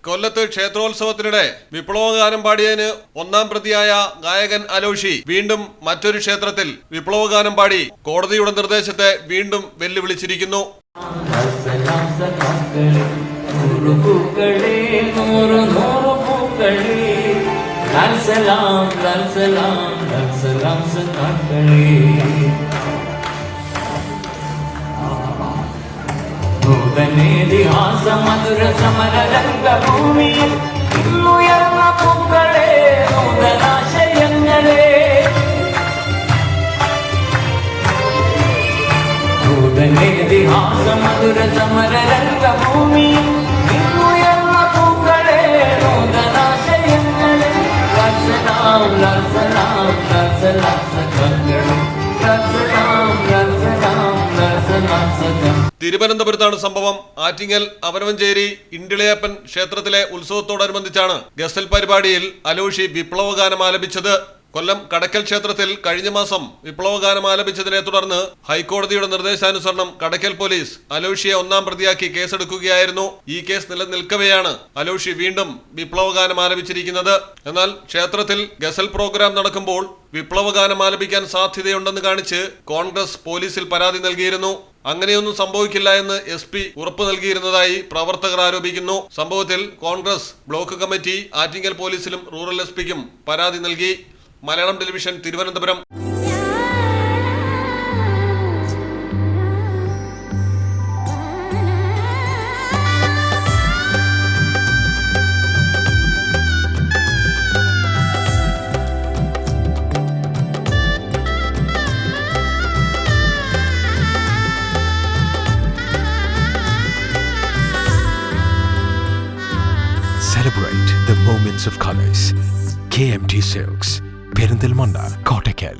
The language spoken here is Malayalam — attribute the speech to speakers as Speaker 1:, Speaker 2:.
Speaker 1: കൊല്ലത്ത് ക്ഷേത്രോത്സവത്തിനിടെ വിപ്ലവഗാനം പാടിയതിന് ഒന്നാം പ്രതിയായ ഗായകൻ അലോഷി വീണ്ടും മറ്റൊരു ക്ഷേത്രത്തിൽ വിപ്ലവഗാനം പാടി കോടതിയുടെ നിർദ്ദേശത്തെ വീണ്ടും വെല്ലുവിളിച്ചിരിക്കുന്നു.
Speaker 2: ഇതിഹാസ മധുര സമര രംഗഭൂമിയിൽ ഇന്നുയർന്ന പൂക്കളെ നൂതനാശയങ്ങളെ ഇതിഹാസ മധുര സമര രംഗഭൂമിയിൽ ഇന്നുയർന്ന പൂക്കളെ നൂതനാശയങ്ങളെ ലർസലാം ലർസലാം ലർസലാം സഖാക്കളും ലർസലാം ലർസലാം ലർസലാം സഖാ.
Speaker 1: തിരുവനന്തപുരത്താണ് സംഭവം. ആറ്റിങ്ങൽ അവനവഞ്ചേരി ഇണ്ടിളയപ്പൻ ക്ഷേത്രത്തിലെ ഉത്സവത്തോടനുബന്ധിച്ചാണ് ഗസൽ പരിപാടിയിൽ അലോഷി വിപ്ലവഗാനം ആലപിച്ചത്. കൊല്ലം കടക്കൽ ക്ഷേത്രത്തിൽ കഴിഞ്ഞ മാസം വിപ്ലവഗാനം ആലപിച്ചതിനെ തുടർന്ന് ഹൈക്കോടതിയുടെ നിർദ്ദേശാനുസരണം കടക്കൽ പോലീസ് അലോഷിയെ ഒന്നാം പ്രതിയാക്കി കേസെടുക്കുകയായിരുന്നു. ഈ കേസ് നിലനിൽക്കവെയാണ് അലോഷി വീണ്ടും വിപ്ലവഗാനം ആലപിച്ചിരിക്കുന്നത്. എന്നാൽ ക്ഷേത്രത്തിൽ ഗസൽ പ്രോഗ്രാം നടക്കുമ്പോൾ വിപ്ലവഗാനം ആലപിക്കാൻ സാധ്യതയുണ്ടെന്ന് കാണിച്ച് കോൺഗ്രസ് പോലീസിൽ പരാതി നൽകിയിരുന്നു. അങ്ങനെയൊന്നും സംഭവിക്കില്ല എന്ന് SP ഉറപ്പു നൽകിയിരുന്നതായി പ്രവർത്തകർ ആരോപിക്കുന്നു. സംഭവത്തിൽ കോൺഗ്രസ് ബ്ലോക്ക് കമ്മിറ്റി ആറ്റിങ്ങൽ പോലീസിലും റൂറൽ SPക്കും പരാതി നൽകി. Malayalam television, Thiruvananthapuram.
Speaker 3: Celebrate the moments of colors. KMT Silks, Perinthalmanna, Kottakkal.